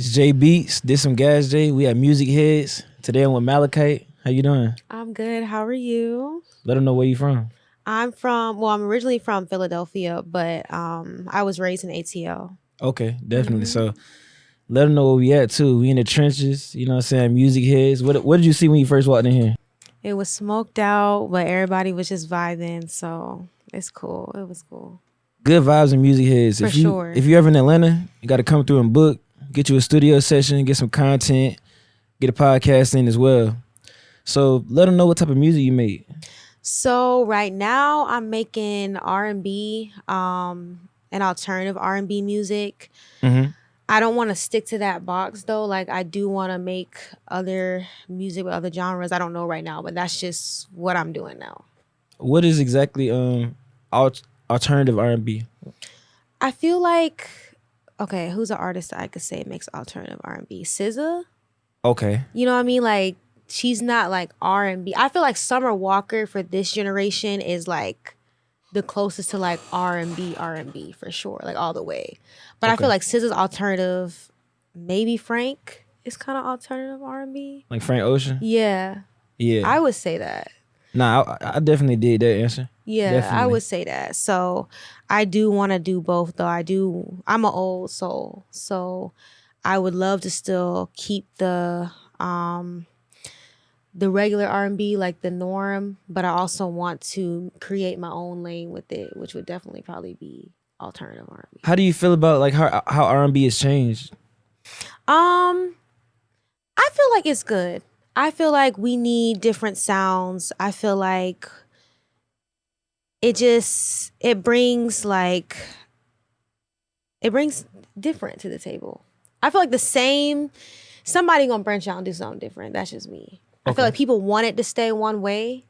It's J Beats. Did some gas J. We have Music Heads. Today I'm with Malachite. How you doing? I'm good. How are you? Let them know where you from. I'm originally from Philadelphia, but I was raised in ATL. Okay, definitely. So let them know where we at too. We in the trenches. You know what I'm saying? Music Heads. What did you see when you first walked in here? It was smoked out, but everybody was just vibing, so it's cool. It was cool. Good vibes and Music Heads. For sure. If you ever in Atlanta, you got to come through and book. Get you a studio session. Get some content. Get a podcast in as well. So let them know what type of music you make. So right now I'm making R&B, and alternative R&B music. Mm-hmm. I don't want to stick to that box though. Like I do want to make other music with other genres. I don't know right now, but that's just what I'm doing now. What is exactly alternative R&B? I feel like, okay, who's an artist that I could say makes alternative R&B? SZA? Okay. You know what I mean? Like she's not like R&B. I feel like Summer Walker for this generation is like the closest to like R&B for sure, like all the way. But I feel like SZA's alternative, maybe Frank is kind of alternative R&B. Like Frank Ocean? Yeah. Yeah. I would say that. Nah, I definitely did that answer. Yeah, Definitely. I would say that. So I do want to do both though. I'm an old soul. So I would love to still keep the regular R&B, like the norm, but I also want to create my own lane with it, which would definitely probably be alternative R&B. How do you feel about like how R&B has changed? I feel like it's good. I feel like we need different sounds. I feel like it brings different to the table. I feel like somebody gonna branch out and do something different. That's just me. I feel like people want it to stay one way,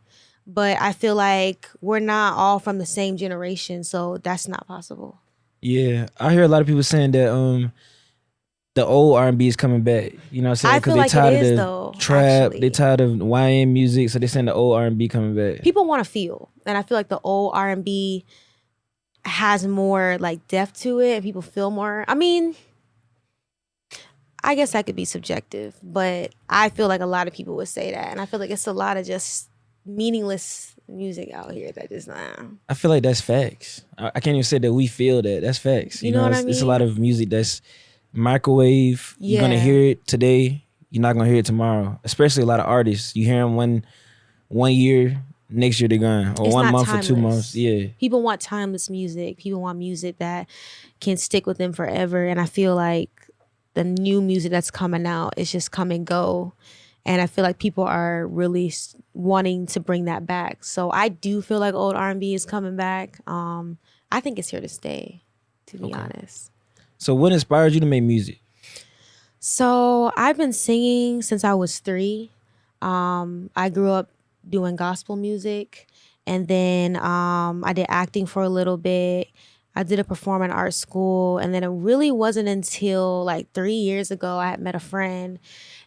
but I feel like we're not all from the same generation, so that's not possible. Yeah, I hear a lot of people saying that the old R&B is coming back. You know what I'm saying? I feel like it is though. Trap, actually. they tired of YN music, so they're saying the old R&B coming back. People want to feel, and I feel like the old R&B has more like depth to it, and people feel more. I mean, I guess that could be subjective, but I feel like a lot of people would say that. And I feel like it's a lot of just meaningless music out here that just I feel like that's facts. I can't even say that we feel that. That's facts. You know what I It's a mean? lot of music that's microwave. Yeah. You're going to hear it today. You're not going to hear it tomorrow. Especially a lot of artists. You hear them one year, next year they're gone. Or It's 1 not month timeless. or 2 months. Yeah. People want timeless music. People want music that can stick with them forever. And I feel like the new music that's coming out is just come and go. And I feel like people are really wanting to bring that back. So I do feel like old R&B is coming back. I think it's here to stay, to be honest. So what inspired you to make music? So I've been singing since I was 3. I grew up doing gospel music. And then I did acting for a little bit. I did a performing arts school, and then it really wasn't until like 3 years ago I had met a friend,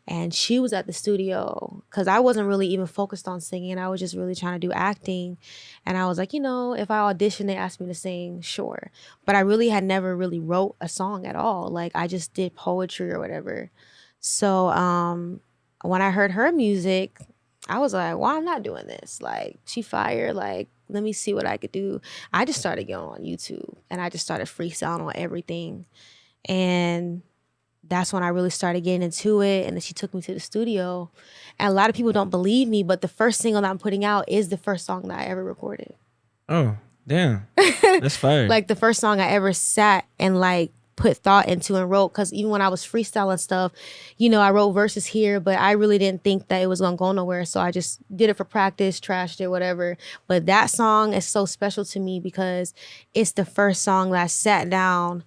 and she was at the studio because I wasn't really even focused on singing. I was just really trying to do acting, and I was like, if I audition, they asked me to sing, sure. But I really had never really wrote a song at all. Like I just did poetry or whatever. So when I heard her music, I was like, well, I'm not doing this. Like she fired, like let me see what I could do. I just started going on YouTube and I just started freestyling on everything. And that's when I really started getting into it. And then she took me to the studio. And a lot of people don't believe me, but the first single that I'm putting out is the first song that I ever recorded. Oh, damn. That's fire. Like the first song I ever sat and like put thought into and wrote, because even when I was freestyling stuff, I wrote verses here, but I really didn't think that it was gonna go nowhere, so I just did it for practice, trashed it, whatever. But that song is so special to me because it's the first song that I sat down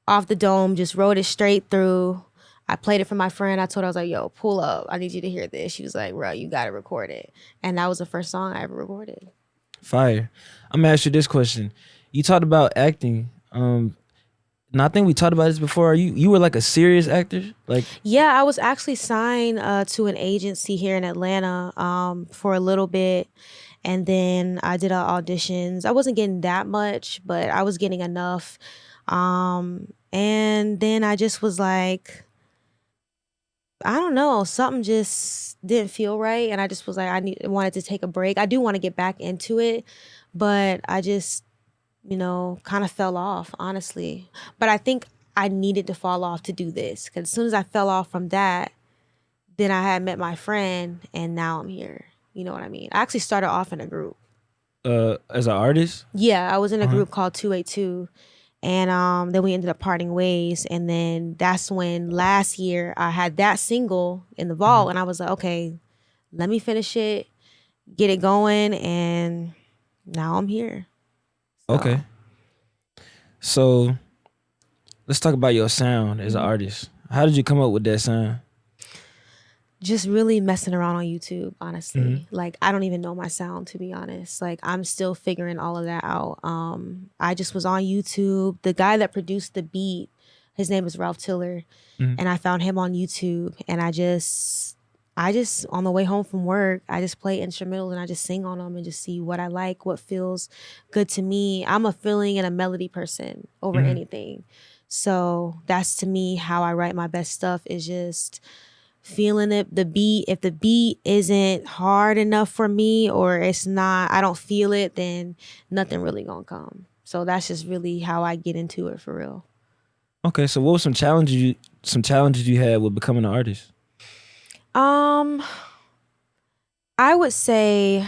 off the dome, just wrote it straight through. I played it for my friend. I told her, I was like, yo, pull up, I need you to hear this. She was like, bro, you gotta record it. And that was the first song I ever recorded. Fire. I'm gonna ask you this question. You talked about acting. And I think we talked about this before. You were like a serious actor? Like, yeah, I was actually signed to an agency here in Atlanta for a little bit. And then I did auditions. I wasn't getting that much, but I was getting enough. And then I just was like, I don't know, something just didn't feel right, and I just was like, wanted to take a break. I do want to get back into it, but I just, kind of fell off, honestly. But I think I needed to fall off to do this, because as soon as I fell off from that, then I had met my friend, and now I'm here. You know what I mean? I actually started off in a group. As an artist? Yeah, I was in a Uh-huh. group called 282. And then we ended up parting ways. And then that's when last year I had that single in the vault. And I was like, okay, let me finish it, get it going. And now I'm here. So, Okay. So let's talk about your sound as an artist. How did you come up with that sound? just really messing around on YouTube, honestly. Like, I don't even know my sound, to be honest. Like, I'm still figuring all of that out. I just was on YouTube. The guy that produced the beat, his name is Ralph Tiller. And I found him on YouTube. And I just, on the way home from work, I just play instrumentals and I just sing on them and just see what I like, what feels good to me. I'm a feeling and a melody person over anything. So that's, to me, how I write my best stuff, is just feeling it, the beat. If the beat isn't hard enough for me, or it's not, I don't feel it, then nothing really gonna come. So that's just really how I get into it, for real. Okay, so what were some challenges you had with becoming an artist? I would say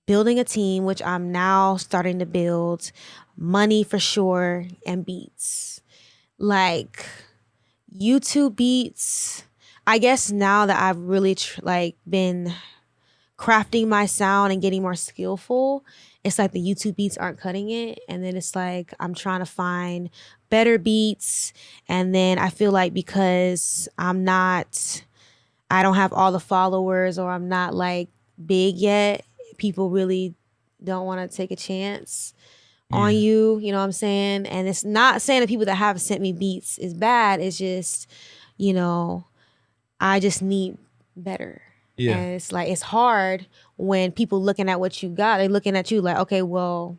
building a team, which I'm now starting to build, money for sure, and beats. Like YouTube beats, I guess now that I've really been crafting my sound and getting more skillful, it's like the YouTube beats aren't cutting it. And then it's like I'm trying to find better beats. And then I feel like because I don't have all the followers, or I'm not like big yet, people really don't want to take a chance on you. You know what I'm saying? And it's not saying the people that have sent me beats is bad. It's just, I just need better. Yeah. And it's like, it's hard when people looking at what you got, they looking at you like, okay, well,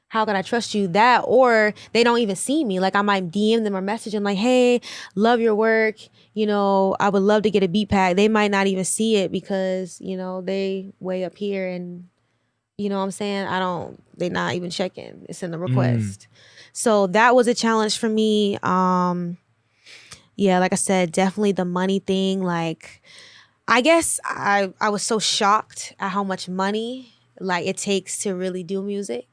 how can I trust you? That, or they don't even see me. Like, I might DM them or message them like, hey, love your work. I would love to get a beat pack. They might not even see it because, they way up here, and you know what I'm saying? They not even checking. It's in the request. So that was a challenge for me. Yeah, like I said, definitely the money thing. Like, I guess I was so shocked at how much money like it takes to really do music.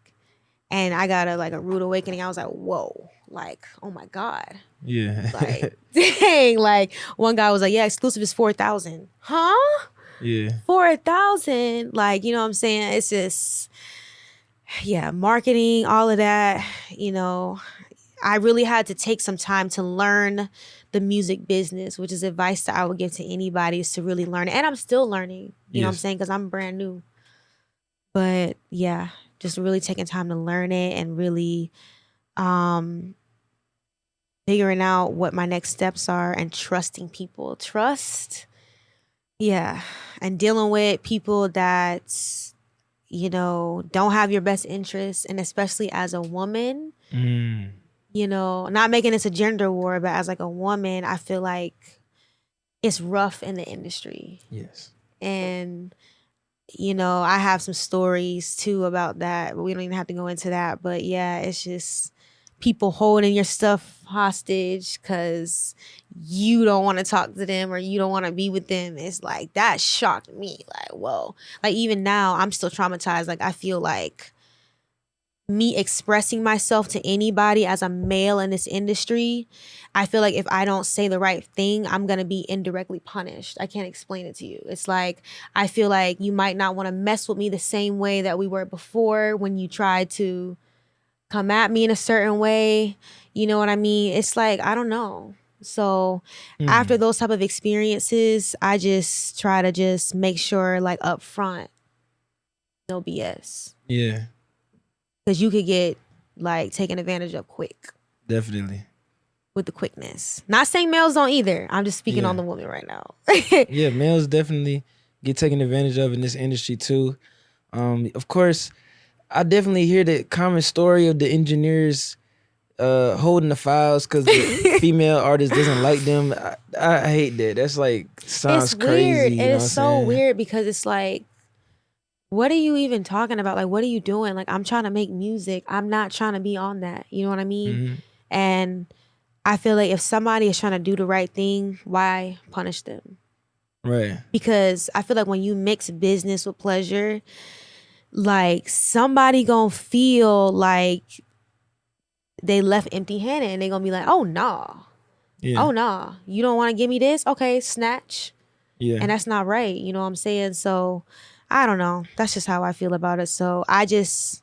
And I got a rude awakening. I was like, whoa, like, oh my God. Yeah. Like, dang. Like, one guy was like, yeah, exclusive is 4,000. Huh? Yeah. 4,000. Like, you know what I'm saying? It's just, yeah, marketing, all of that. I really had to take some time to learn the music business, which is advice that I would give to anybody, is to really learn it. And I'm still learning, you know what I'm saying? Because I'm brand new. But yeah, just really taking time to learn it and really figuring out what my next steps are and trusting people. Trust, yeah. And dealing with people that, don't have your best interests. And especially as a woman, not making this a gender war, but as like a woman, I feel like it's rough in the industry. Yes. And, I have some stories too about that, but we don't even have to go into that. But yeah, it's just people holding your stuff hostage because you don't want to talk to them or you don't want to be with them. It's like, that shocked me. Like, whoa. Like, even now, I'm still traumatized. Like, I feel like me expressing myself to anybody as a male in this industry, I feel like if I don't say the right thing, I'm going to be indirectly punished. I can't explain it to you. It's like, I feel like you might not want to mess with me the same way that we were before when you tried to come at me in a certain way. You know what I mean? It's like, I don't know. So after those type of experiences, I just try to just make sure, like, up front, no BS. Yeah. Because you could get like taken advantage of quick. Definitely. With the quickness. Not saying males don't either. I'm just speaking on the woman right now. Yeah, males definitely get taken advantage of in this industry too. Of course, I definitely hear the common story of the engineers holding the files because the female artist doesn't like them. I hate that. That's like sounds It's crazy. weird. You It know is what I'm so saying? weird because it's like, what are you even talking about? Like, what are you doing? Like, I'm trying to make music. I'm not trying to be on that. You know what I mean? Mm-hmm. And I feel like if somebody is trying to do the right thing, why punish them? Right. Because I feel like when you mix business with pleasure, like somebody gonna feel like they left empty-handed and they gonna be like, oh nah. Yeah. Oh nah. You don't wanna give me this? Okay, snatch. Yeah. And that's not right. You know what I'm saying? So I don't know. That's just how I feel about it. So it's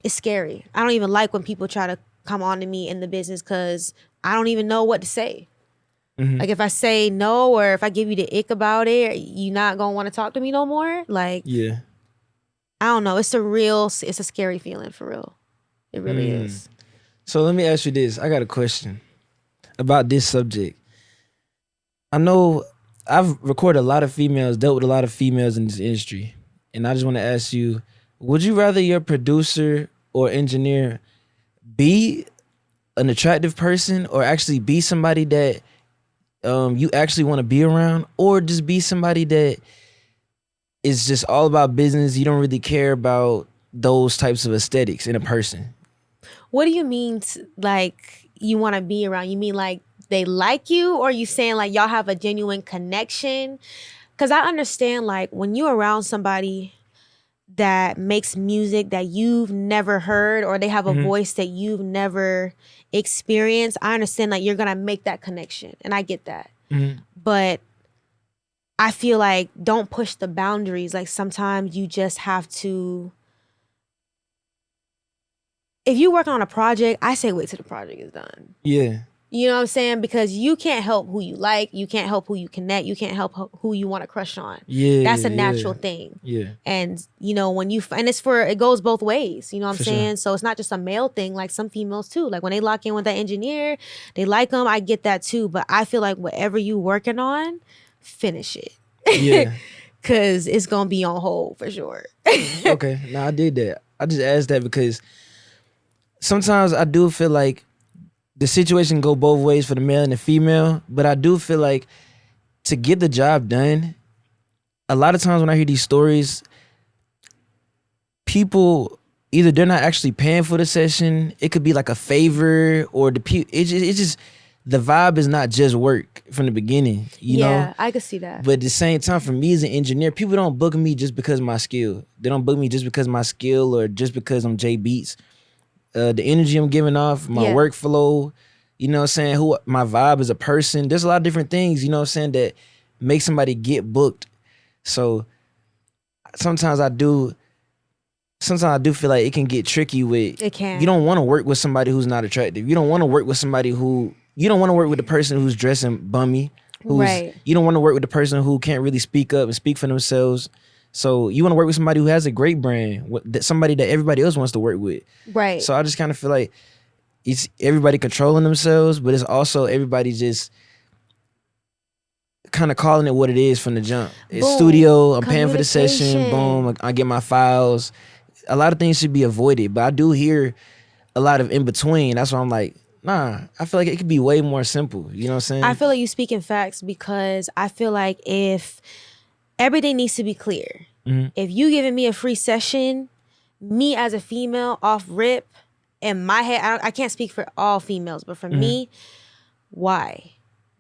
scary. I don't even like when people try to come on to me in the business because I don't even know what to say. Mm-hmm. Like if I say no or if I give you the ick about it, you not gonna want to talk to me no more. Like, Yeah. I don't know. It's a scary feeling for real. It really is. So let me ask you this. I got a question about this subject. I know I've recorded a lot of females, dealt with a lot of females in this industry. And I just want to ask you, would you rather your producer or engineer be an attractive person or actually be somebody that you actually want to be around, or just be somebody that is just all about business? You don't really care about those types of aesthetics in a person. What do you mean, like, you want to be around? You mean like they like you, or you saying like y'all have a genuine connection? Because I understand, like, when you're around somebody that makes music that you've never heard, or they have a voice that you've never experienced, I understand like you're gonna make that connection, and I get that. But I feel like don't push the boundaries. Like sometimes you just have to. If you work on a project, I say wait till the project is done. Yeah. You know what I'm saying? Because you can't help who you like. You can't help who you connect. You can't help who you want to crush on. Yeah. That's a natural thing. Yeah. And, you know, when you, and it goes both ways. You know what I'm For saying? sure. So it's not just a male thing, like some females too. Like when they lock in with that engineer, they like them. I get that too. But I feel like whatever you working on, finish it. Yeah. Because it's going to be on hold for sure. Okay. No, I did that. I just asked that because sometimes I do feel like the situation go both ways for the male and the female, but I do feel like to get the job done, a lot of times when I hear these stories, people either they're not actually paying for the session, it could be like a favor, or it's just the vibe is not just work from the beginning, you know? Yeah, I could see that. But at the same time, for me as an engineer, people don't book me just because of my skill. They don't book me just because of my skill or just because I'm J Beats. The energy I'm giving off, my workflow, you know what I'm saying, who my vibe as a person. There's a lot of different things, you know what I'm saying, that make somebody get booked. So sometimes I do feel like it can get tricky with, it can. You don't want to work with somebody who's not attractive. You don't want to work with somebody you don't want to work with the person who's dressing bummy. Right. You don't want to work with the person who can't really speak up and speak for themselves. So you want to work with somebody who has a great brand, somebody that everybody else wants to work with. Right. So I just kind of feel like it's everybody controlling themselves, but it's also everybody just kind of calling it what it is from the jump. It's studio, I'm paying for the session, boom, I get my files. A lot of things should be avoided, but I do hear a lot of in between. That's why I'm like, nah, I feel like it could be way more simple. You know what I'm saying? I feel like you speaking facts because I feel like if everything needs to be clear. If you giving me a free session, me as a female off rip, in my head, I can't speak for all females, but for me, why?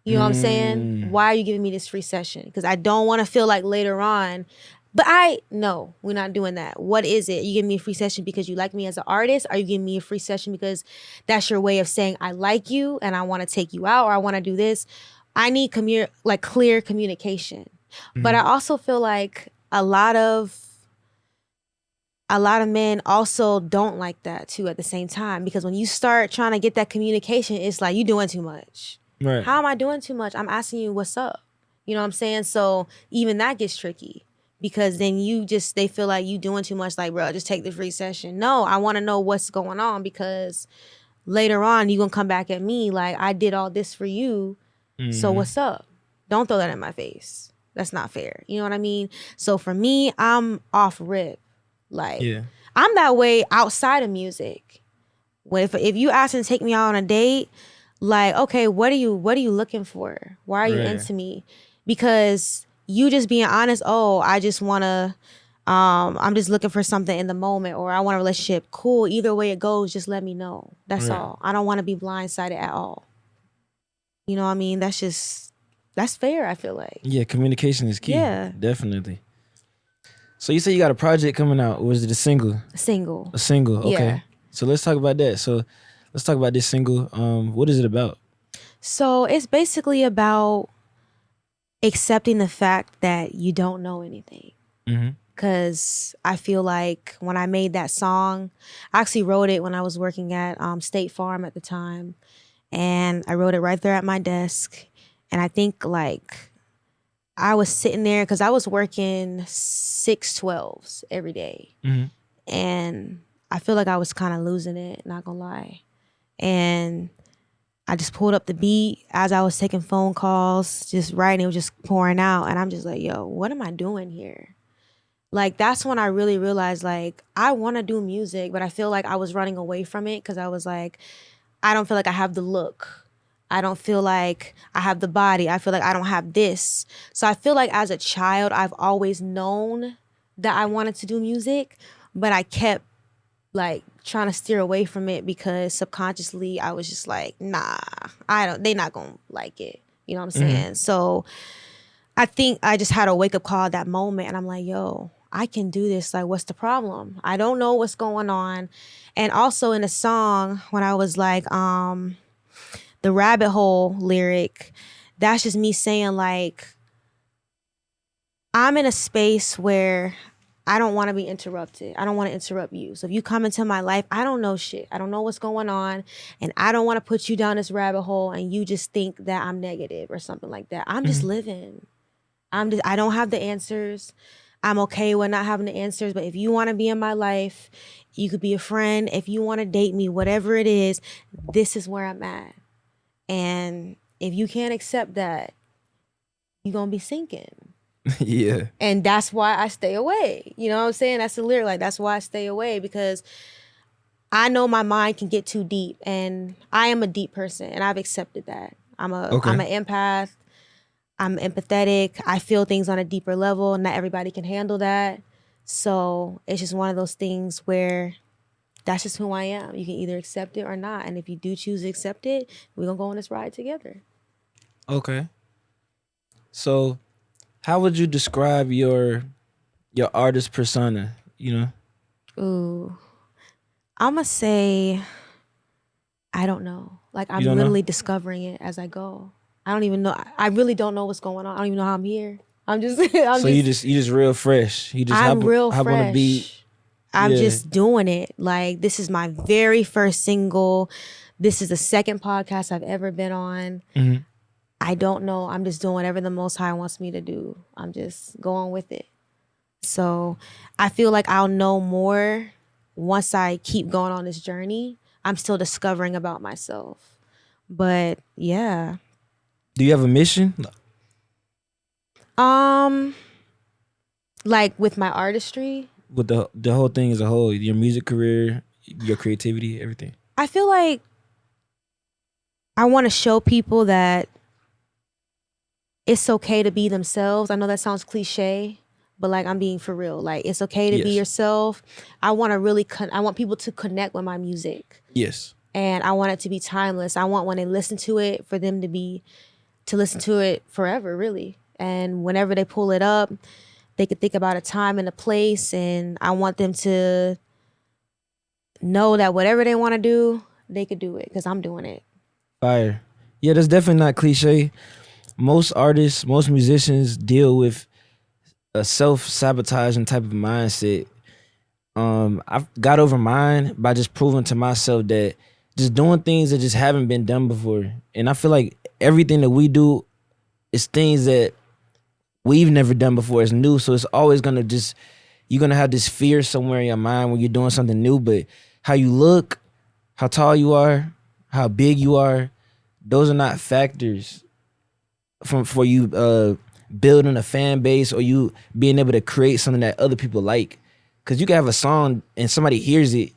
You know what I'm saying? Why are you giving me this free session? Because I don't want to feel like later on, but no, we're not doing that. What is it? You giving me a free session because you like me as an artist? Are you giving me a free session because that's your way of saying I like you and I want to take you out or I want to do this? I need clear communication. But I also feel like a lot of men also don't like that too at the same time, because when you start trying to get that communication, it's like you doing too much. Right. How am I doing too much? I'm asking you what's up. You know what I'm saying? So even that gets tricky because then they feel like you doing too much. Like, bro, just take the free session. No, I want to know what's going on because later on you gonna come back at me like I did all this for you. So what's up? Don't throw that in my face. That's not fair. You know what I mean? So for me, I'm off rip. Like, I'm that way outside of music. If you ask to take me out on a date, like, okay, what are you looking for? Why are you Right. into me? Because you just being honest, oh, I just wanna I'm just looking for something in the moment, or I want a relationship. Cool. Either way it goes, just let me know. That's Right. all. I don't want to be blindsided at all. You know what I mean? That's fair, I feel like. Yeah, communication is key. Yeah. Definitely. So you say you got a project coming out. Was it a single? Single. A single. Okay. Yeah. So let's talk about that. So let's talk about this single. What is it about? So it's basically about accepting the fact that you don't know anything. Mm-hmm. Because I feel like when I made that song, I actually wrote it when I was working at State Farm at the time. And I wrote it right there at my desk. And I think like I was sitting there because I was working 6/12s every day. Mm-hmm. And I feel like I was kind of losing it, not gonna lie. And I just pulled up the beat as I was taking phone calls, just writing, it was just pouring out. And I'm just like, yo, what am I doing here? Like, that's when I really realized, like, I want to do music, but I feel like I was running away from it because I was like, I don't feel like I have the look. I don't feel like I have the body. I feel like I don't have this. So I feel like as a child, I've always known that I wanted to do music, but I kept like trying to steer away from it because subconsciously I was just like, nah, they not gonna like it. You know what I'm saying? So I think I just had a wake up call at that moment and I'm like, yo, I can do this. Like, what's the problem? I don't know what's going on. And also in the song, when I was like, the rabbit hole lyric, that's just me saying like, I'm in a space where I don't want to be interrupted. I don't want to interrupt you. So if you come into my life, I don't know shit. I don't know what's going on. And I don't want to put you down this rabbit hole and you just think that I'm negative or something like that. I'm just living. I don't have the answers. I'm okay with not having the answers. But if you want to be in my life, you could be a friend. If you want to date me, whatever it is, this is where I'm at. And if you can't accept that, you're going to be sinking. Yeah. And that's why I stay away. You know what I'm saying? That's the lyric. Like, that's why I stay away, because I know my mind can get too deep. And I am a deep person, and I've accepted that. I'm an empath. I'm empathetic. I feel things on a deeper level. Not everybody can handle that. So it's just one of those things where that's just who I am. You can either accept it or not. And if you do choose to accept it, we're going to go on this ride together. Okay. So how would you describe your artist persona, you know? Ooh. I'm going to say, I don't know. Like, I'm don't literally know? discovering it as I go. I don't even know. I really don't know what's going on. I don't even know how I'm here. I'm just you just real fresh. You just I'm real hop fresh. on a beat. I'm Yeah. just doing it. Like, this is my very first single. This is the second podcast I've ever been on. Mhm. I don't know. I'm just doing whatever the Most High wants me to do. I'm just going with it. So I feel like I'll know more once I keep going on this journey. I'm still discovering about myself. But yeah. Do you have a mission? Like with my artistry? With the whole thing as a whole, your music career, your creativity, everything. I feel like I want to show people that it's okay to be themselves. I know that sounds cliche, but like, I'm being for real. Like, it's okay to be Yes. yourself. I want to really, I want people to connect with my music. Yes. And I want it to be timeless. I want when they listen to it, for them to listen to it forever, really. And whenever they pull it up, they could think about a time and a place. And I want them to know that whatever they want to do, they could do it, because I'm doing it. Fire. Yeah, that's definitely not cliche. Most artists, most musicians deal with a self-sabotaging type of mindset. I've got over mine by just proving to myself that just doing things that just haven't been done before. And I feel like everything that we do is things that we've never done before. It's new. So it's always gonna you're gonna have this fear somewhere in your mind when you're doing something new. But how you look, how tall you are, how big you are, those are not factors for you building a fan base or you being able to create something that other people like. Cause you can have a song and somebody hears it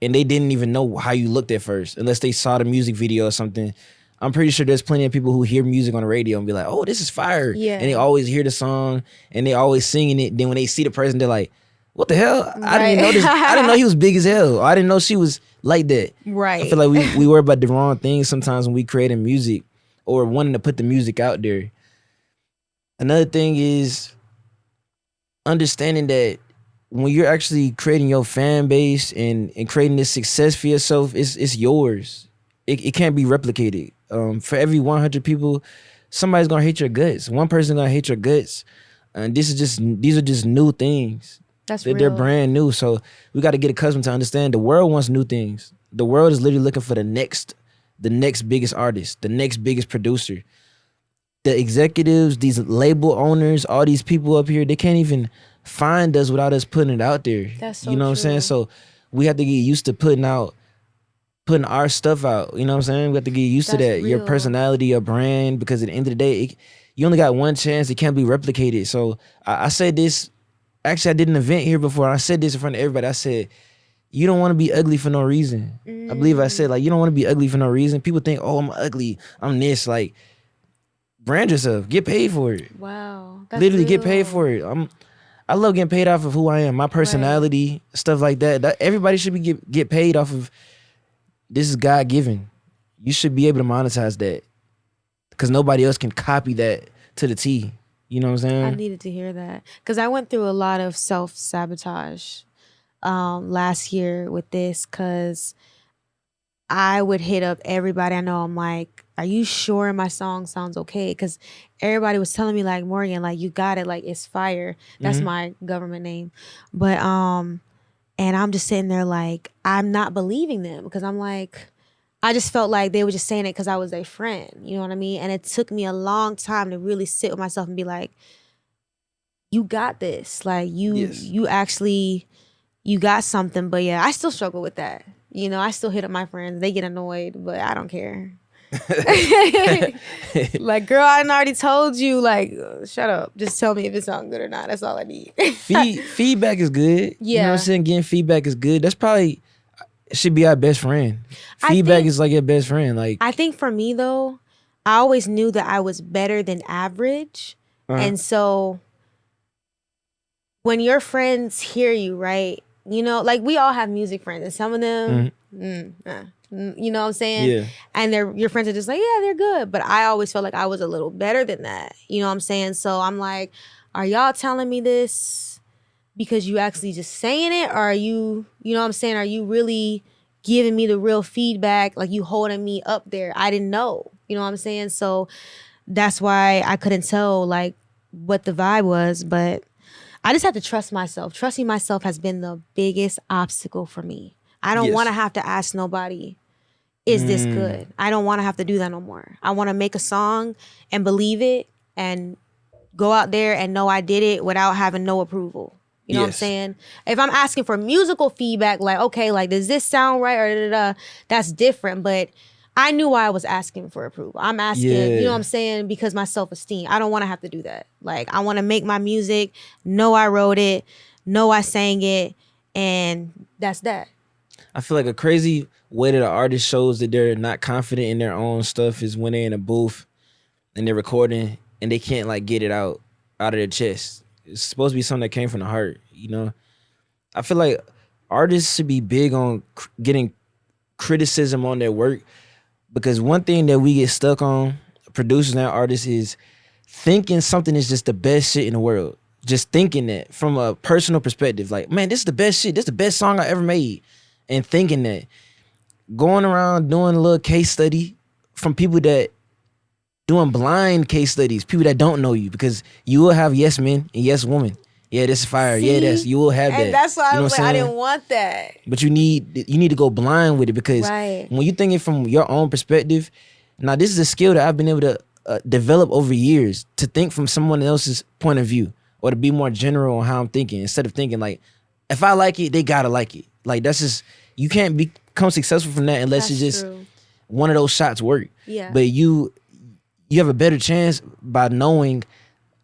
and they didn't even know how you looked at first unless they saw the music video or something. I'm pretty sure there's plenty of people who hear music on the radio and be like, oh, this is fire. Yeah. And they always hear the song and they always singing it. Then when they see the person, they're like, what the hell? I didn't know this. I didn't know he was big as hell. Or I didn't know she was like that. Right. I feel like we worry about the wrong things sometimes when we creating music or wanting to put the music out there. Another thing is understanding that when you're actually creating your fan base and creating this success for yourself, it's yours. It can't be replicated. For every 100 people, somebody's gonna hate your guts. One person gonna hate your guts, and these are just new things. They're brand new, so we got to get accustomed to understand the world wants new things. The world is literally looking for the next biggest artist, the next biggest producer. The executives, these label owners, all these people up here, they can't even find us without us putting it out there. That's so you know what I'm saying? So we have to get used to putting our stuff out. You know what I'm saying? We have to get used to that. Real. Your personality, your brand, because at the end of the day, you only got one chance. It can't be replicated. So I said this. Actually, I did an event here before. I said this in front of everybody. I said, you don't want to be ugly for no reason. I believe I said, like, you don't want to be ugly for no reason. People think, oh, I'm ugly. I'm this. Like, brand yourself. Get paid for it. Wow. Literally get paid for it. I love getting paid off of who I am, my personality, stuff like that. Everybody should be get paid off of. This is God given. You should be able to monetize that because nobody else can copy that to the T. You know what I'm saying? I needed to hear that because I went through a lot of self-sabotage last year with this because I would hit up everybody I know. I'm like, are you sure my song sounds okay? Because everybody was telling me like, Morgan, like you got it, like it's fire. That's my government name. But and I'm just sitting there like, I'm not believing them because I'm like, I just felt like they were just saying it because I was their friend. You know what I mean? And it took me a long time to really sit with myself and be like, you got this. Like you actually, you got something. But yeah, I still struggle with that. You know, I still hit up my friends. They get annoyed, but I don't care. Like, girl, I already told you, like, shut up. Just tell me if it sounds good or not. That's all I need. Feedback is good. Yeah. You know what I'm saying? Getting feedback is good. That's probably should be our best friend. Feedback is like your best friend. Like, I think for me though, I always knew that I was better than average. And so when your friends hear you, right? You know, like we all have music friends and some of them, you know what I'm saying? Yeah. And your friends are just like, yeah, they're good. But I always felt like I was a little better than that. You know what I'm saying? So I'm like, are y'all telling me this because you actually just saying it? Or are you know what I'm saying? Are you really giving me the real feedback? Like you holding me up there? I didn't know. You know what I'm saying? So that's why I couldn't tell like what the vibe was. But I just had to trust myself. Trusting myself has been the biggest obstacle for me. I don't want to have to ask nobody, is this good? I don't want to have to do that no more. I want to make a song and believe it and go out there and know I did it without having no approval. You know what I'm saying? If I'm asking for musical feedback, like, okay, like, does this sound right? Or that's different. But I knew why I was asking for approval. I'm asking, you know what I'm saying? Because my self-esteem. I don't want to have to do that. Like, I want to make my music, know I wrote it, know I sang it, and that's that. I feel like a crazy way that an artist shows that they're not confident in their own stuff is when they're in a booth and they're recording and they can't like get it out of their chest. It's supposed to be something that came from the heart, you know? I feel like artists should be big on getting criticism on their work because one thing that we get stuck on, producers and artists, is thinking something is just the best shit in the world. Just thinking that from a personal perspective, like, man, this is the best shit. This is the best song I ever made. And thinking that. Going around doing a little case study from people that doing blind case studies, people that don't know you, because you will have yes men and yes women. Yeah, this is fire. See? Yeah, you will have that. And that's why you know I was like, I didn't want that. But you need to go blind with it because when you thinking from your own perspective, now this is a skill that I've been able to develop over years, to think from someone else's point of view or to be more general on how I'm thinking instead of thinking like, if I like it, they gotta like it. Like that's just, you can't become successful from that unless it's just one of those shots work. Yeah. But you have a better chance by knowing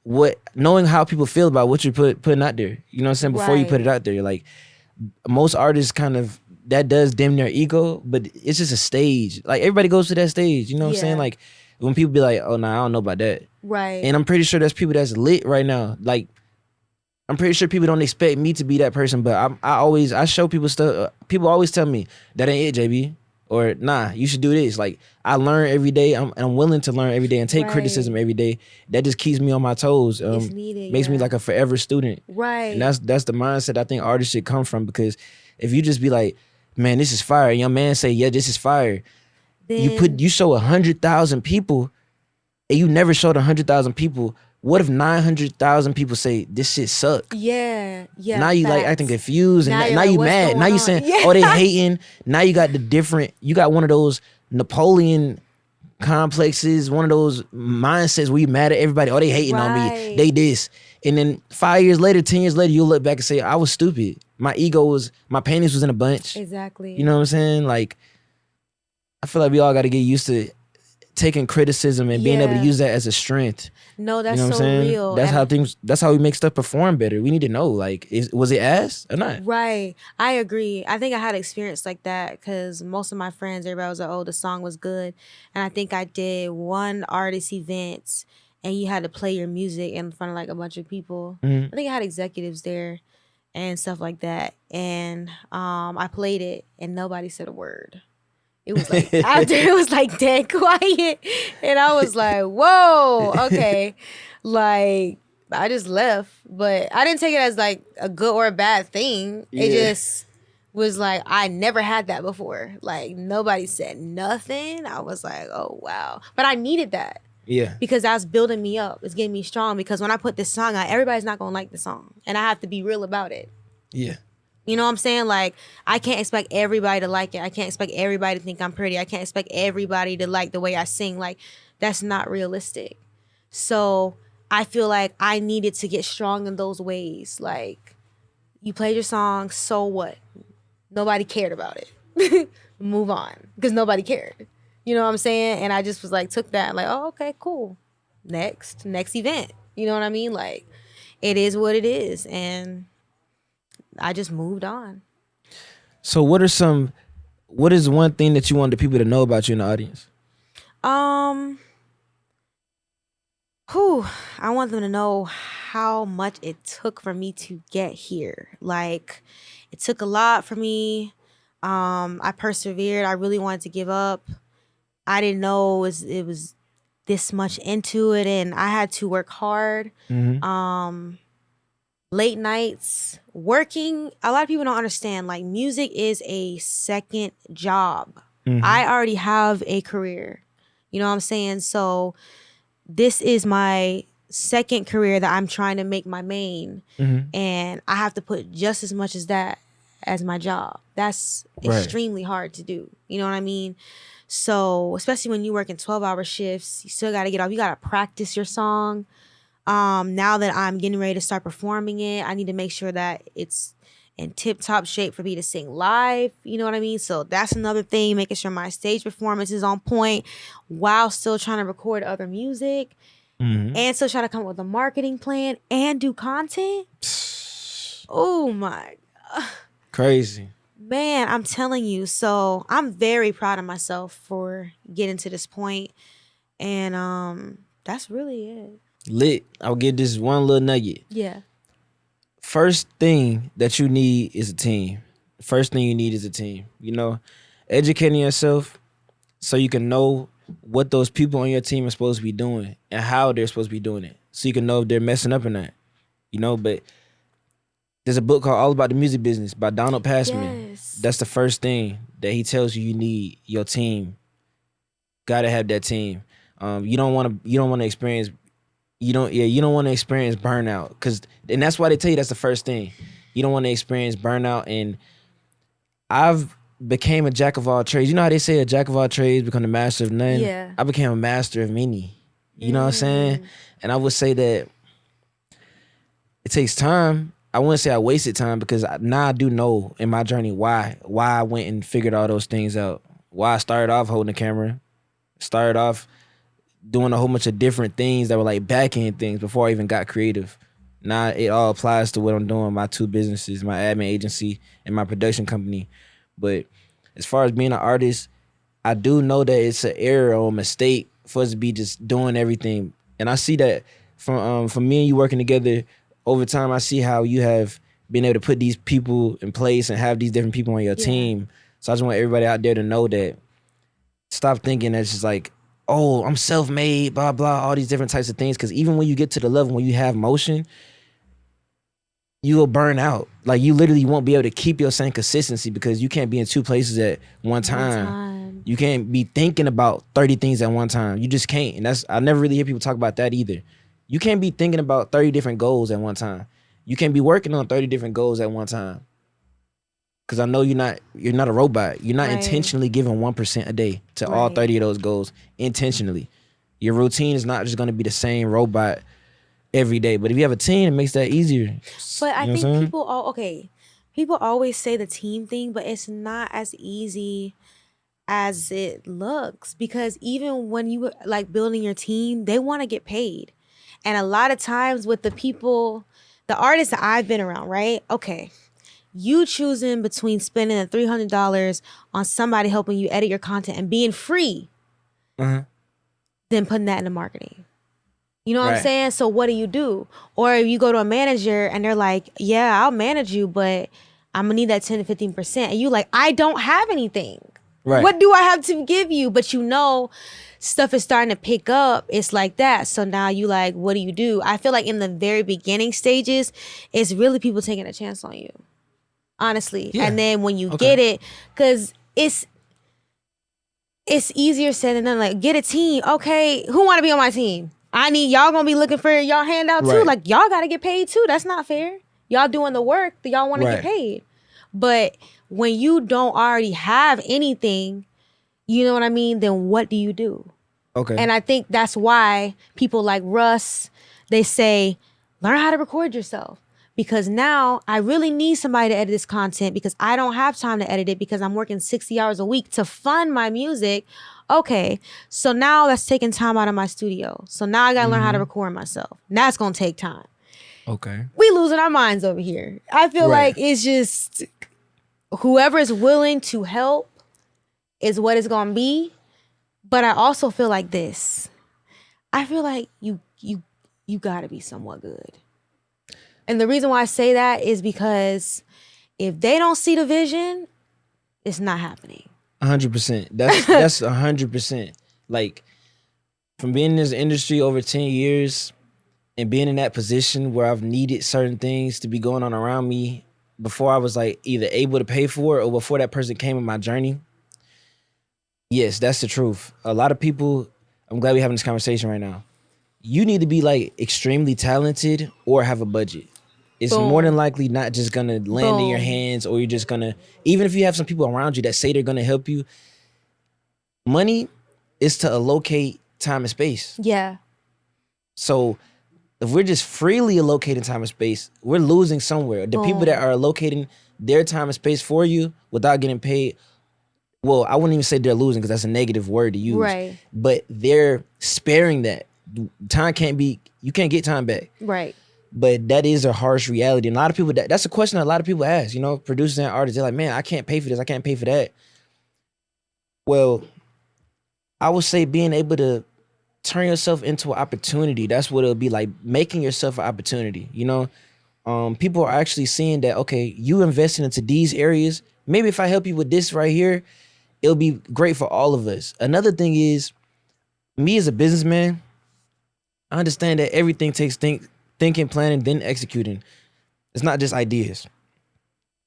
how people feel about what you're putting out there. You know what I'm saying? Before you put it out there. Like most artists kind of that does dim their ego, but it's just a stage. Like everybody goes to that stage. You know what I'm saying? Yeah. Like when people be like, "Oh, nah, I don't know about that," Right. and I'm pretty sure there's people that's lit right now. Like I'm pretty sure people don't expect me to be that person, but I show people stuff. People always tell me that ain't it, JB, or nah, you should do this. Like I learn every day. I'm willing to learn every day and take criticism every day. That just keeps me on my toes. It's needed. Makes me like a forever student. Right. And that's the mindset I think artists should come from, because if you just be like, man, this is fire, and your man say, yeah, this is fire, then, you show 100,000 people, and you never showed 100,000 people. What if 900,000 people say this shit suck? Yeah. Now you like acting confused, and now like, you what's mad. going Now you on? saying, Yeah. oh, they hating. Now you got you got one of those Napoleon complexes, one of those mindsets where you mad at everybody. Oh, they hating on me. They this. And then 5 years later, 10 years later, you'll look back and say, I was stupid. My panties was in a bunch. Exactly. You know what I'm saying? Like, I feel like we all got to get used to taking criticism and being able to use that as a strength. No, that's you know what so I'm saying? real. That's how we make stuff perform better. We need to know, like, was it ass or not? Right. I agree. I think I had experience like that because most of my friends, everybody was like, oh, the song was good. And I think I did one artist event and you had to play your music in front of like a bunch of people. I think I had executives there and stuff like that. And I played it and nobody said a word. It was like, after it was like dead quiet. And I was like, whoa, okay. Like, I just left. But I didn't take it as like a good or a bad thing. Yeah. It just was like, I never had that before. Like, nobody said nothing. I was like, oh, wow. But I needed that. Yeah. Because that's building me up. It's getting me strong. Because when I put this song out, everybody's not going to like the song. And I have to be real about it. Yeah. You know what I'm saying? Like, I can't expect everybody to like it. I can't expect everybody to think I'm pretty. I can't expect everybody to like the way I sing. Like, that's not realistic. So I feel like I needed to get strong in those ways. Like, you played your song, so what? Nobody cared about it. Move on. Because nobody cared. You know what I'm saying? And I just was like, took that, like, oh, okay, cool. Next event. You know what I mean? Like, it is what it is. And I just moved on. So what is one thing that you want the people to know about you in the audience? I want them to know how much it took for me to get here. Like, it took a lot for me. I persevered. I really wanted to give up. I didn't know it was this much into it, and I had to work hard. Late nights, working. A lot of people don't understand, like, music is a second job. I already have a career. You know what I'm saying? So this is my second career that I'm trying to make my main. And I have to put just as much as that as my job. That's extremely hard to do. You know what I mean? So especially when you work in 12-hour shifts, you still got to get off. You got to practice your song. Now that I'm getting ready to start performing it, I need to make sure that it's in tip-top shape for me to sing live. You know what I mean? So that's another thing, making sure my stage performance is on point while still trying to record other music and still try to come up with a marketing plan and do content. Oh my God. Crazy. Man, I'm telling you. So I'm very proud of myself for getting to this point. And that's really it. Lit. I'll give this one little nugget. Yeah. First thing that you need is a team. First thing you need is a team. You know, educating yourself so you can know what those people on your team are supposed to be doing and how they're supposed to be doing it. So you can know if they're messing up or not. You know, but there's a book called All About the Music Business by Donald Passman. Yes. That's the first thing that he tells you need, your team. Gotta have that team. You don't want to experience burnout, and that's why they tell you that's the first thing. You don't want to experience burnout. And I've became a jack of all trades. You know how they say a jack of all trades become the master of none? Yeah. I became a master of many. You know what I'm saying? And I would say that it takes time. I wouldn't say I wasted time, because now I do know in my journey why I went and figured all those things out. Why I started off holding the camera, started off doing a whole bunch of different things that were like back-end things before I even got creative. Now it all applies to what I'm doing, my two businesses, my admin agency and my production company. But as far as being an artist, I do know that it's an error or a mistake for us to be just doing everything. And I see that from me and you working together over time. I see how you have been able to put these people in place and have these different people on your team. So I just want everybody out there to know that stop thinking that it's just like, oh, I'm self-made, blah, blah, all these different types of things. Because even when you get to the level when you have motion, you will burn out. Like you literally won't be able to keep your same consistency because you can't be in two places at one time. You can't be thinking about 30 things at one time. You just can't. And I never really hear people talk about that either. You can't be thinking about 30 different goals at one time. You can't be working on 30 different goals at one time. Cause I know you're not a robot. You're not intentionally giving 1% a day to all 30 of those goals intentionally. Your routine is not just gonna be the same robot every day. But if you have a team, it makes that easier. But I think people always say the team thing, but it's not as easy as it looks, because even when you like building your team, they want to get paid. And a lot of times with the artists that I've been around, right? Okay, you choosing between spending the $300 on somebody helping you edit your content and being free, than putting that into marketing. You know what I'm saying? So what do? Or if you go to a manager and they're like, yeah, I'll manage you, but I'm gonna need that 10 to 15%. And you like, I don't have anything. Right. What do I have to give you? But you know, stuff is starting to pick up. It's like that. So now you like, what do? I feel like in the very beginning stages, it's really people taking a chance on you. Honestly. Yeah. And then when you get it, because it's easier said than done. Like, get a team. Okay, who want to be on my team? I need y'all gonna be looking for y'all handout too. Like, y'all gotta get paid too. That's not fair. Y'all doing the work, y'all want to get paid. But when you don't already have anything, you know what I mean? Then what do you do? Okay. And I think that's why people like Russ, they say, learn how to record yourself. Because now I really need somebody to edit this content because I don't have time to edit it because I'm working 60 hours a week to fund my music. Okay, so now that's taking time out of my studio. So now I gotta learn how to record myself. Now it's gonna take time. Okay. We losing our minds over here. I feel like it's just whoever is willing to help is what it's gonna be. But I also feel like this. I feel like you gotta be somewhat good. And the reason why I say that is because if they don't see the vision, it's not happening. 100%. That's 100%. Like, from being in this industry over 10 years and being in that position where I've needed certain things to be going on around me before I was like either able to pay for it or before that person came in my journey. Yes, that's the truth. A lot of people, I'm glad we're having this conversation right now. You need to be like extremely talented or have a budget. It's more than likely not just gonna land in your hands, or you're just gonna, even if you have some people around you that say they're gonna help you, money is to allocate time and space. Yeah. So if we're just freely allocating time and space, we're losing somewhere. The people that are allocating their time and space for you without getting paid, well, I wouldn't even say they're losing because that's a negative word to use. Right. But they're sparing that. Time can't be, you can't get time back. Right. But that is a harsh reality. And a lot of people, that's a question that a lot of people ask, you know, producers and artists, they're like, man, I can't pay for this, I can't pay for that. Well, I would say being able to turn yourself into an opportunity, that's what it'll be like, making yourself an opportunity, you know? People are actually seeing that, okay, you investing into these areas, maybe if I help you with this right here, it'll be great for all of us. Another thing is, me as a businessman, I understand that everything takes thinking, planning, then executing. It's not just ideas.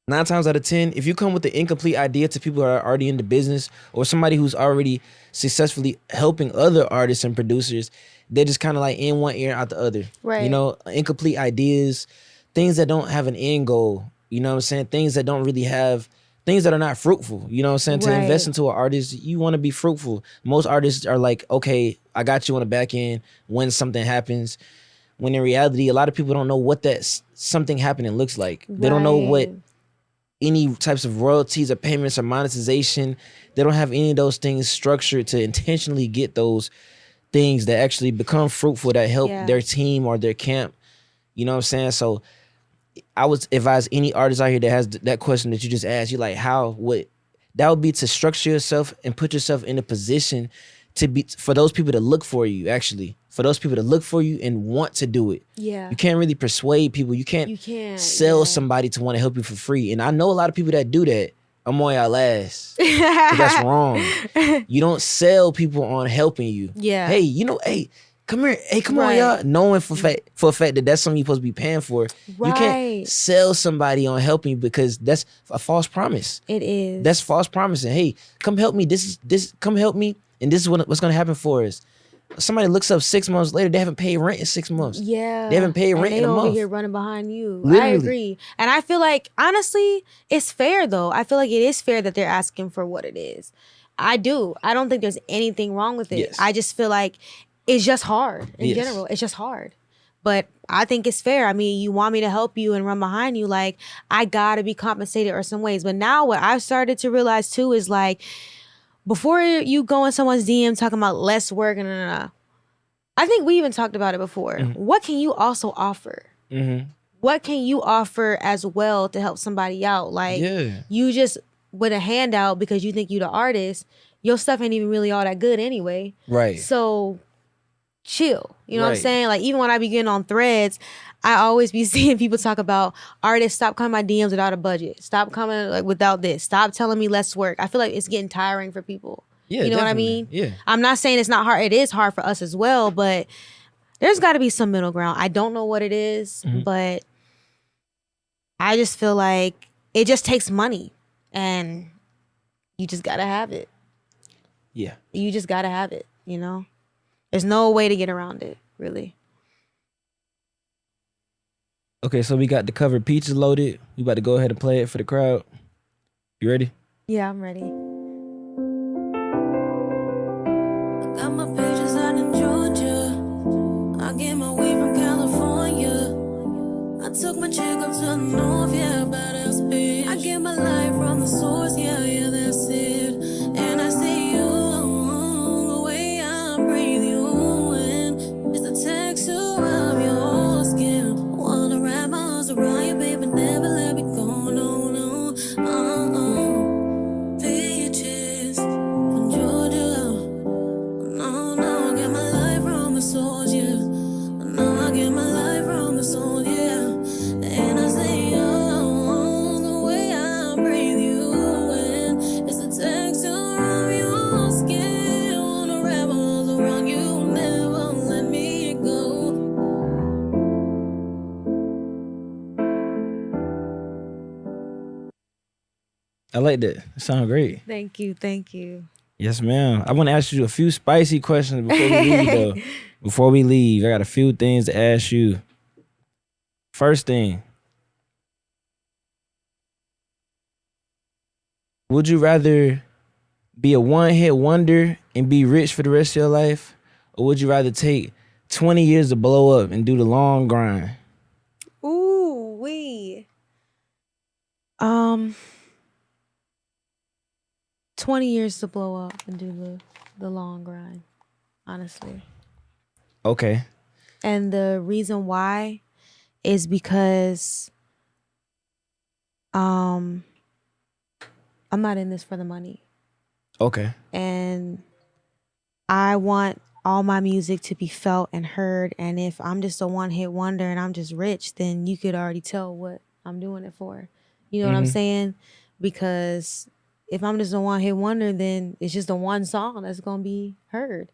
9 times out of 10, if you come with an incomplete idea to people who are already in the business or somebody who's already successfully helping other artists and producers, they're just kind of like in one ear, out the other. Right. You know, incomplete ideas, things that don't have an end goal. You know what I'm saying? Things that don't really have, things that are not fruitful. You know what I'm saying? To invest into an artist, you want to be fruitful. Most artists are like, okay, I got you on the back end when something happens. When in reality, a lot of people don't know what that something happening looks like. They don't know what any types of royalties or payments or monetization. They don't have any of those things structured to intentionally get those things that actually become fruitful, that help their team or their camp. You know what I'm saying? So I would advise any artist out here that has that question that you just asked, you like, how would that would be to structure yourself and put yourself in a position to be, for those people to look for you, actually. For those people to look for you and want to do it. Yeah. You can't really persuade people. You can't sell somebody to want to help you for free. And I know a lot of people that do that. I'm on y'all ass. 'Cause that's wrong. You don't sell people on helping you. Yeah. Hey, hey, come here. Hey, come on, y'all. Knowing for a fact that that's something you're supposed to be paying for. Right. You can't sell somebody on helping you because that's a false promise. It is. That's false promising. Hey, come help me. Come help me. And this is what's going to happen for us. Somebody looks up 6 months later, they haven't paid rent in 6 months. Yeah. They haven't paid rent in a month. They over here running behind you. Literally. I agree. And I feel like, honestly, it's fair though. I feel like it is fair that they're asking for what it is. I do. I don't think there's anything wrong with it. Yes. I just feel like it's just hard in general. It's just hard. But I think it's fair. I mean, you want me to help you and run behind you. Like, I got to be compensated or some ways. But now what I've started to realize too is like, before you go in someone's DM talking about less work and I think we even talked about it before. Mm-hmm. What can you also offer? Mm-hmm. What can you offer as well to help somebody out? Like, you just with a handout because you think you the artist, your stuff ain't even really all that good anyway. Right. So chill. You know what I'm saying? Like, even when I be getting on threads, I always be seeing people talk about artists, stop coming my DMs without a budget. Stop coming like without this. Stop telling me less work. I feel like it's getting tiring for people. Yeah, you know what I mean? Yeah. I'm not saying it's not hard. It is hard for us as well, but there's got to be some middle ground. I don't know what it is, but I just feel like it just takes money and you just got to have it. Yeah. You just got to have it, you know? There's no way to get around it, really. Okay, so we got the cover Peaches loaded. We about to go ahead and play it for the crowd. You ready? Yeah, I'm ready. I got my pages out in Georgia. I get my weed from California. I took my chick up to the north, yeah, badass bitch. I get my life from the source, yeah, that's it. And I see you, the way I breathe you in. It's the texture of your skin. Wanna wrap my arms around you, baby, never let me go, no. Peaches from Georgia. No, I get my life from the source, yeah. No, I get my life from the source, yeah. And I say, oh, the way I breathe you in. It's the texture of your skin. Wanna wrap my arms around you, never let me go. I like that. It sounds great. Thank you. Yes, ma'am. I want to ask you a few spicy questions before we leave, though. Before we leave, I got a few things to ask you. First thing, would you rather be a one-hit wonder and be rich for the rest of your life? Or would you rather take 20 years to blow up and do the long grind? Ooh, wee. 20 years to blow up and do the long grind, honestly. Okay. And the reason why is because I'm not in this for the money. Okay. And I want all my music to be felt and heard. And if I'm just a one-hit wonder and I'm just rich, then you could already tell what I'm doing it for. You know what I'm saying? Because if I'm just a one-hit wonder, then it's just the one song that's going to be heard.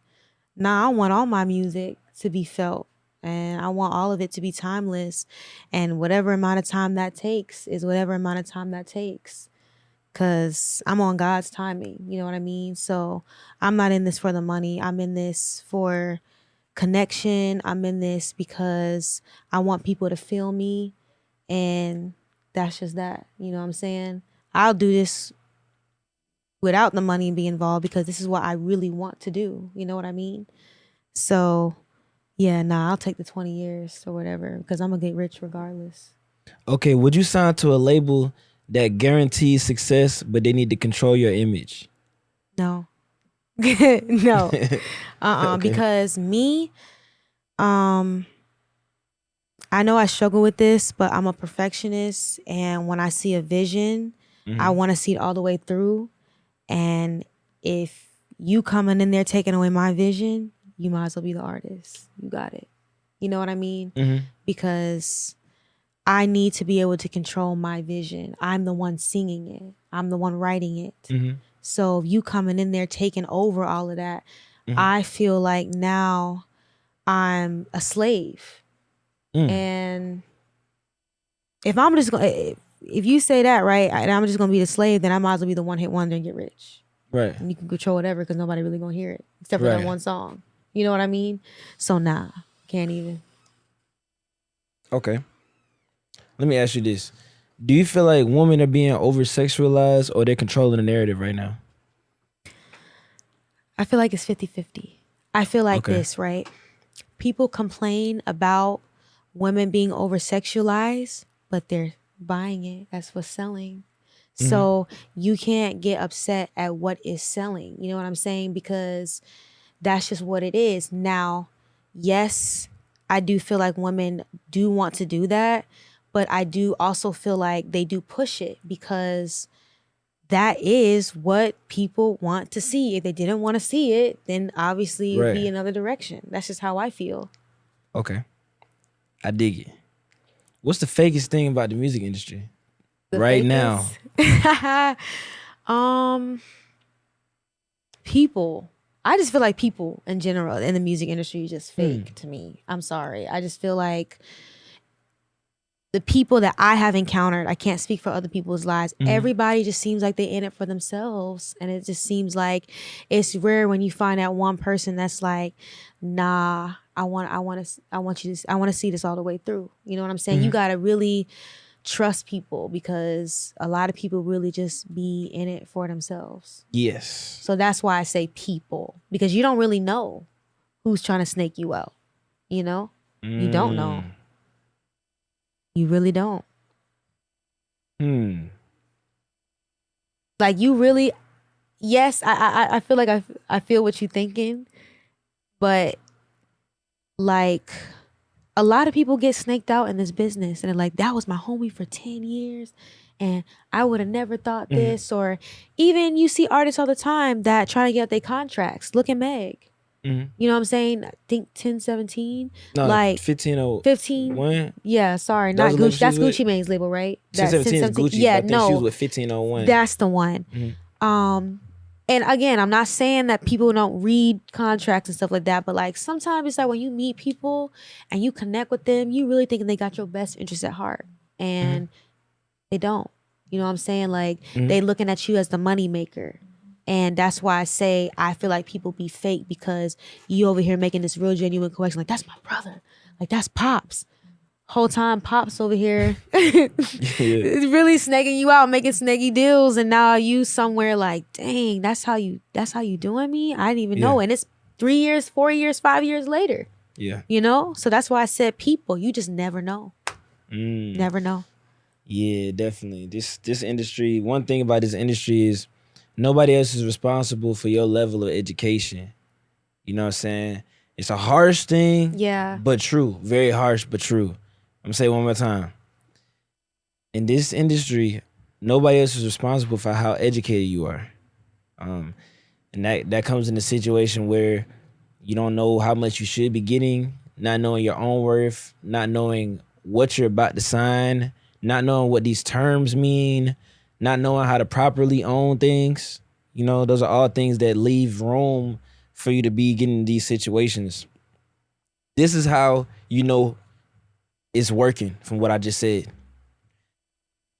Now, I want all my music to be felt, and I want all of it to be timeless. And whatever amount of time that takes is whatever amount of time that takes. Because I'm on God's timing, you know what I mean? So I'm not in this for the money. I'm in this for connection. I'm in this because I want people to feel me, and that's just that. You know what I'm saying? I'll do this without the money being involved because this is what I really want to do. You know what I mean? So, yeah, I'll take the 20 years or whatever because I'm going to get rich regardless. Okay, would you sign to a label that guarantees success, but they need to control your image? No. No. Okay. Because me, I know I struggle with this, but I'm a perfectionist. And when I see a vision, I want to see it all the way through. And if you coming in there taking away my vision, you might as well be the artist. You got it. You know what I mean? Mm-hmm. Because I need to be able to control my vision. I'm the one singing it. I'm the one writing it. Mm-hmm. So if you coming in there taking over all of that, I feel like now I'm a slave. And if I'm just going, if you say that, right, and I'm just going to be the slave, then I might as well be the one-hit wonder and get rich. Right. And you can control whatever because nobody really going to hear it except for that one song. You know what I mean? So nah, can't even. Okay. Let me ask you this. Do you feel like women are being over-sexualized or they're controlling the narrative right now? I feel like it's 50-50. I feel like this, right? People complain about women being over-sexualized, but they're buying it. That's what's selling. So you can't get upset at what is selling. You know what I'm saying? Because that's just what it is. Now, yes, I do feel like women do want to do that, but I do also feel like they do push it because that is what people want to see. If they didn't want to see it, then obviously it'd be another direction. That's just how I feel. Okay. I dig it. What's the fakest thing about the music industry right now? People. I just feel like people in general in the music industry is just fake to me. I'm sorry. I just feel like the people that I have encountered, I can't speak for other people's lives. Everybody just seems like they're in it for themselves. And it just seems like it's rare when you find that one person that's like, nah, I want to see this all the way through. You know what I'm saying? You got to really trust people because a lot of people really just be in it for themselves. Yes. So that's why I say people, because you don't really know who's trying to snake you out. You know? You don't know. You really don't. Like you really, yes, I feel like I feel what you're thinking, but like a lot of people get snaked out in this business and they're like, that was my homie for 10 years and I would have never thought this. Or even you see artists all the time that try to get their contracts. Look at Meg. You know what I'm saying? I think 1017. No, like 1501. Yeah, sorry, not Gucci. That's Gucci Mane's label, right? 1017 is Gucci. Yeah, I think she was with 1501. That's the one. And again, I'm not saying that people don't read contracts and stuff like that, but like sometimes it's like when you meet people and you connect with them, you really think they got your best interest at heart, and they don't. You know what I'm saying? Like they looking at you as the money maker. And that's why I say I feel like people be fake because you over here making this real genuine connection. Like, that's my brother. Like, that's Pops. Whole time Pops over here it's really snaking you out, making snaky deals. And now you somewhere like, dang, that's how you doing me? I didn't even know. And it's 3 years, 4 years, 5 years later. Yeah. You know? So that's why I said people. You just never know. Never know. Yeah, definitely. This industry, one thing about this industry is nobody else is responsible for your level of education. You know what I'm saying? It's a harsh thing, but true. Very harsh, but true. I'm gonna say it one more time. In this industry, nobody else is responsible for how educated you are. And that comes in a situation where you don't know how much you should be getting, not knowing your own worth, not knowing what you're about to sign, not knowing what these terms mean, not knowing how to properly own things. You know, those are all things that leave room for you to be getting in these situations. This is how you know it's working from what I just said.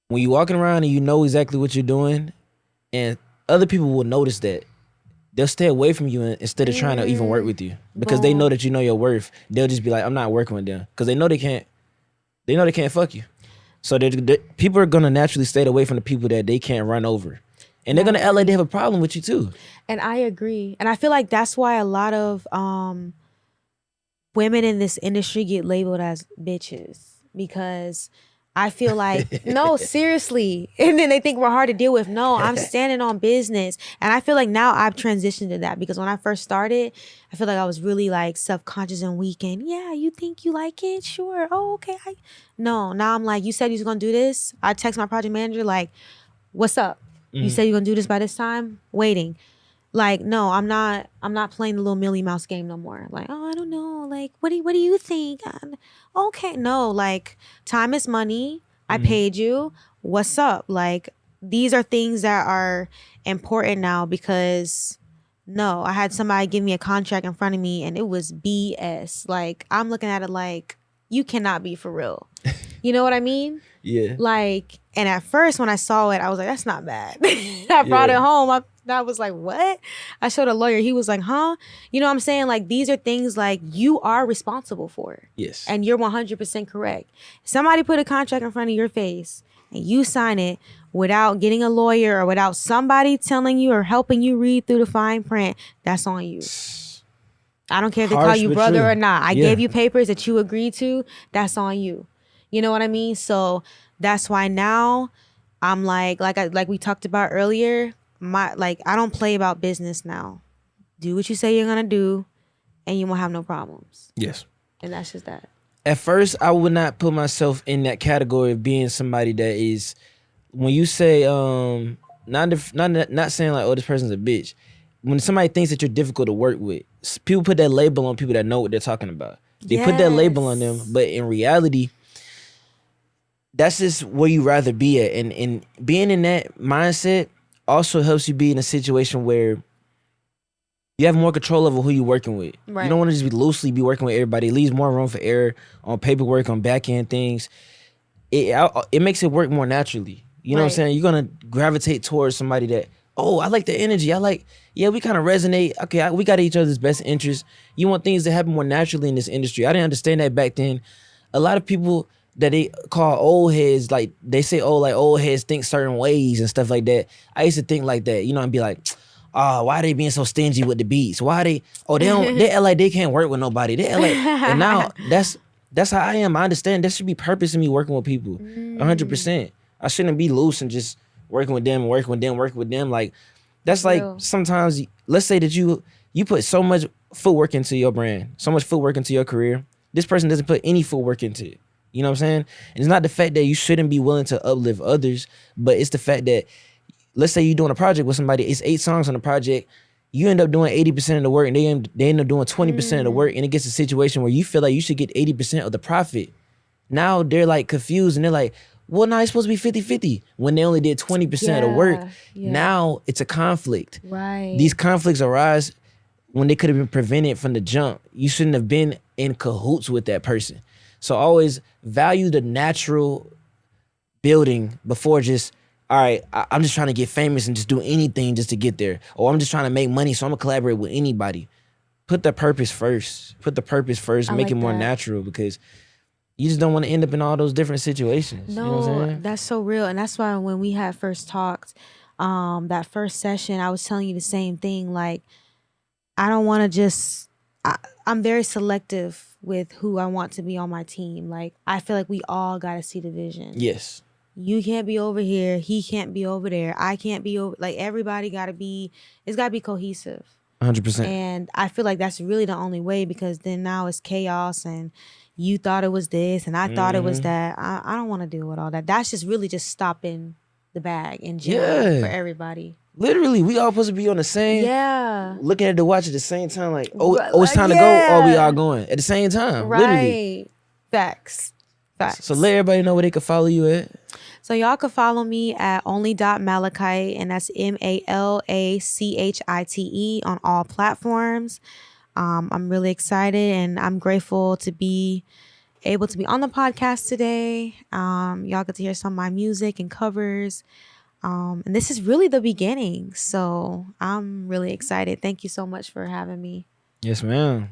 When you're walking around and you know exactly what you're doing, and other people will notice that, they'll stay away from you instead of trying to even work with you because they know that you know your worth. They'll just be like, I'm not working with them because they know they can't fuck you. So people are going to naturally stay away from the people that they can't run over. And they're going to act like they have a problem with you too. And I agree. And I feel like that's why a lot of women in this industry get labeled as bitches. Because I feel like, no, seriously. And then they think we're hard to deal with. No, I'm standing on business. And I feel like now I've transitioned to that. Because when I first started, I feel like I was really like self-conscious and weak. And yeah, you think you like it? Sure. Oh, okay. No, now I'm like, you said you was going to do this. I text my project manager like, what's up? You said you're gonna do this by this time. Waiting. Like, no, I'm not playing the little Millie Mouse game no more. Like, oh, I don't know. Like, what do you think? Okay, no, like, time is money. I paid you. What's up? Like, these are things that are important now because no, I had somebody give me a contract in front of me and it was BS. Like, I'm looking at it like, you cannot be for real. You know what I mean? Yeah. Like, and at first when I saw it, I was like, that's not bad. I brought it home. I was like, what? I showed a lawyer. He was like, huh? You know what I'm saying? Like, these are things like you are responsible for. Yes. And you're 100% correct. Somebody put a contract in front of your face and you sign it without getting a lawyer or without somebody telling you or helping you read through the fine print, that's on you. I don't care if they call you brother or not. I gave you papers that you agreed to. That's on you. You know what I mean? So that's why now I'm like we talked about earlier, I don't play about business now. Do what you say you're gonna do, and you won't have no problems. Yes. And that's just that. At first, I would not put myself in that category of being somebody that is. When you say not saying like, oh, this person's a bitch. When somebody thinks that you're difficult to work with, people put that label on people that know what they're talking about. They put that label on them, but in reality, that's just where you rather be at. And being in that mindset also helps you be in a situation where you have more control over who you're working with. Right. You don't want to just be loosely be working with everybody. It leaves more room for error on paperwork, on back end things. It makes it work more naturally. You know what I'm saying? You're going to gravitate towards somebody that, oh, I like the energy. We kind of resonate. Okay, we got each other's best interests. You want things to happen more naturally in this industry. I didn't understand that back then. A lot of people that they call old heads, like they say, oh, like old heads think certain ways and stuff like that. I used to think like that, you know, and be like, oh, why are they being so stingy with the beats? Why they act like they can't work with nobody. They act like, and now that's how I am. I understand there should be purpose in me working with people, 100%. I shouldn't be loose and just working with them. Like, that's like sometimes, let's say that you put so much footwork into your brand, so much footwork into your career. This person doesn't put any footwork into it. You know what I'm saying? And it's not the fact that you shouldn't be willing to uplift others, but it's the fact that, let's say you're doing a project with somebody, it's 8 songs on the project, you end up doing 80% of the work and they end up doing 20% of the work, and it gets a situation where you feel like you should get 80% of the profit. Now they're like confused and they're like, well, now it's supposed to be 50-50 when they only did 20% of the work. Yeah. Now it's a conflict. Right. These conflicts arise when they could have been prevented from the jump. You shouldn't have been in cahoots with that person. So always value the natural building before just, all right, I'm just trying to get famous and just do anything just to get there. Or I'm just trying to make money, so I'm going to collaborate with anybody. Put the purpose first. Make it more natural, because you just don't want to end up in all those different situations. No, you know what I'm saying? That's so real. And that's why when we had first talked, that first session, I was telling you the same thing. Like, I don't want to just, I'm very selective with who I want to be on my team. Like, I feel like we all got to see the vision. Yes. You can't be over here. He can't be over there. I can't be over. Like, everybody got to be, it's got to be cohesive. 100%. And I feel like that's really the only way, because then now it's chaos and you thought it was this and I thought it was that. I don't want to deal with all that. That's just really just stopping the bag in general for everybody. Literally, we all supposed to be on the same. Yeah. Looking at the watch at the same time, like, oh, it's time to go, or we all going at the same time. Right. Literally. Facts. So let everybody know where they can follow you at. So y'all can follow me at only.malachite, and that's MALACHITE on all platforms. I'm really excited and I'm grateful to be able to be on the podcast today. Y'all get to hear some of my music and covers. And this is really the beginning. So I'm really excited. Thank you so much for having me. Yes, ma'am.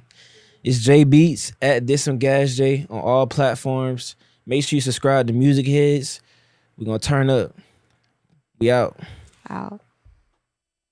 It's J Beats at This Some Gas J on all platforms. Make sure you subscribe to MUZIQ HEADz. We're going to turn up. We out. Out.